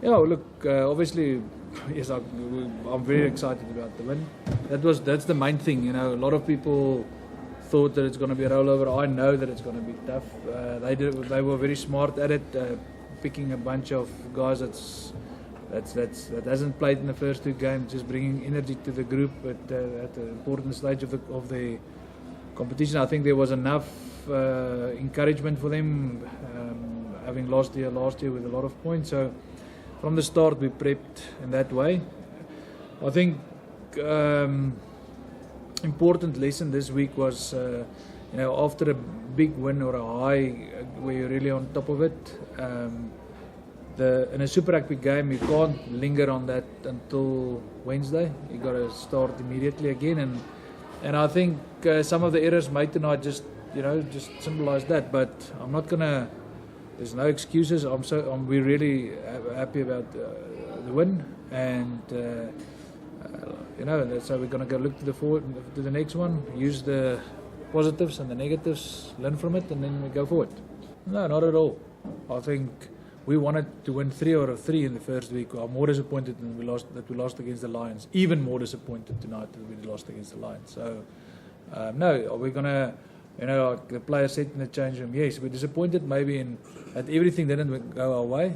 Yeah, look, obviously, yes, I'm very excited about the win. That's the main thing. You know, a lot of people thought that it's going to be a rollover. I know that it's going to be tough. They were very smart at it, picking a bunch of guys that hasn't played in the first two games, just bringing energy to the group at the important stage of the competition. I think there was enough encouragement for them, having lost last year with a lot of points. So from the start, we prepped in that way. I think important lesson this week was, after a big win or a high where you're really on top of it, in a Super Rugby game, you can't linger on that until Wednesday. You got to start immediately again, and I think some of the errors made tonight just symbolise that. But I'm not gonna. There's no excuses. We're really happy about the win, and so we're gonna go look to the next one. Use the positives and the negatives, learn from it, and then we go forward. No, not at all. I think we wanted to win 3 out of 3 in the first week. I'm more disappointed that we lost against the Lions. Even more disappointed tonight that we lost against the Lions. So no, we're gonna. Like the players said in the change room, yes, we're disappointed maybe that everything didn't go our way,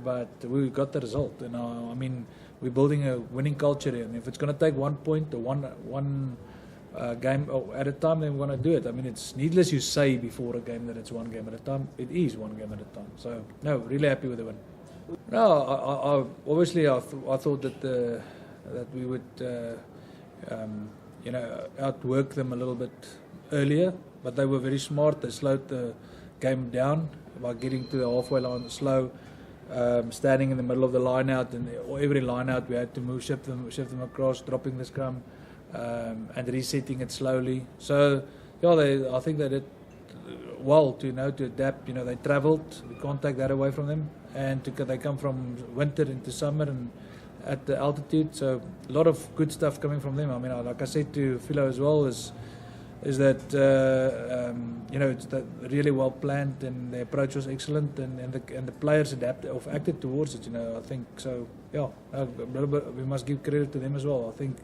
but we got the result. And we're building a winning culture here. And if it's going to take 1 point or one game at a time, then we're going to do it. It's needless you say before a game that it's one game at a time. It is one game at a time. So no, really happy with the win. No, obviously I thought that we would outwork them a little bit earlier, but they were very smart. They slowed the game down by getting to the halfway line slow, standing in the middle of the line out, and every line out we had to shift them across, dropping the scrum, and resetting it slowly. So yeah, I think they did well to adapt. They travelled. We can't take that away from them, and they come from winter into summer and at the altitude. So a lot of good stuff coming from them. Like I said to Philo as well, is that it's really well planned, and the approach was excellent, and the players acted towards it. I think so. Yeah, a little bit, we must give credit to them as well. I think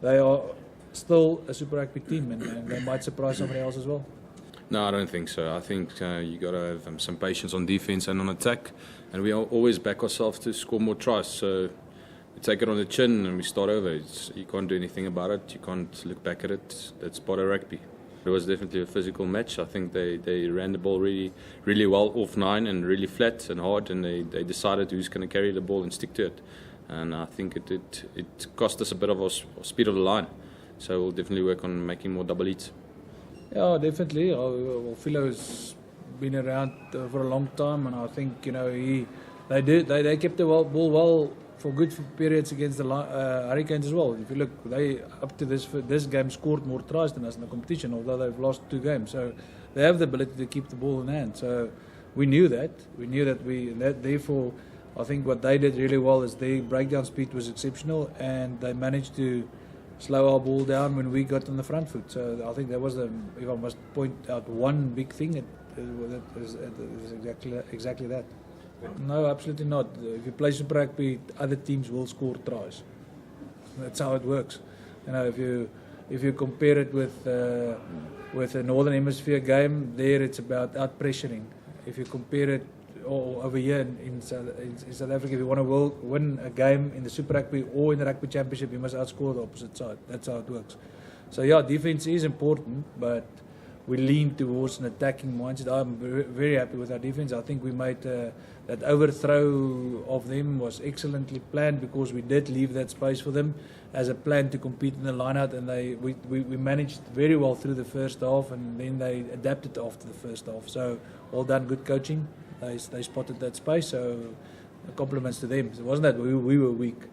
they are still a Super Rugby team, and they might surprise somebody else as well. No, I don't think so. I think you got to have some patience on defense and on attack, and we always back ourselves to score more tries. So we take it on the chin and we start over. You can't do anything about it. You can't look back at it. That's part of rugby. It was definitely a physical match. I think they ran the ball really, really well off 9 and really flat and hard, and they decided who's going to carry the ball and stick to it. And I think it cost us a bit of our speed of the line. So we'll definitely work on making more double hits. Yeah, definitely. Philo's been around for a long time, and I think they kept the ball well for good periods against the Hurricanes as well. If you look, they up to this game scored more tries than us in the competition, although they've lost 2 games. So they have the ability to keep the ball in hand. So we knew that. Therefore, I think what they did really well is their breakdown speed was exceptional, and they managed to slow our ball down when we got on the front foot. So I think that was if I must point out one big thing, it is exactly that. No, absolutely not. If you play Super Rugby, other teams will score tries. That's how it works. If you compare it with a Northern Hemisphere game, there it's about out pressuring. If you compare it over here in South Africa, if you want to win a game in the Super Rugby or in the Rugby Championship, you must outscore the opposite side. That's how it works. So yeah, defense is important, but we lean towards an attacking mindset. I'm very happy with our defense. I think we made that overthrow of them was excellently planned, because we did leave that space for them as a plan to compete in the line-out, and we managed very well through the first half, and then they adapted after the first half. So well done, good coaching. They spotted that space, so compliments to them. It wasn't that we were weak.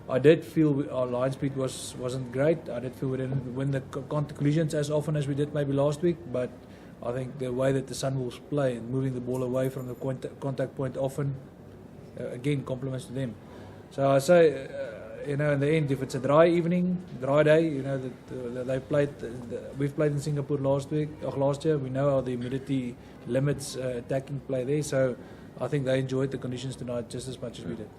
I did feel our line speed wasn't great. I did feel we didn't win the collisions as often as we did maybe last week, but I think the way that the Sunwolves play and moving the ball away from the contact point often, again, compliments to them. So I say, in the end, if it's a dry day, that they played. We've played in Singapore last year. We know how the humidity limits attacking play there. So I think they enjoyed the conditions tonight just as much as we did.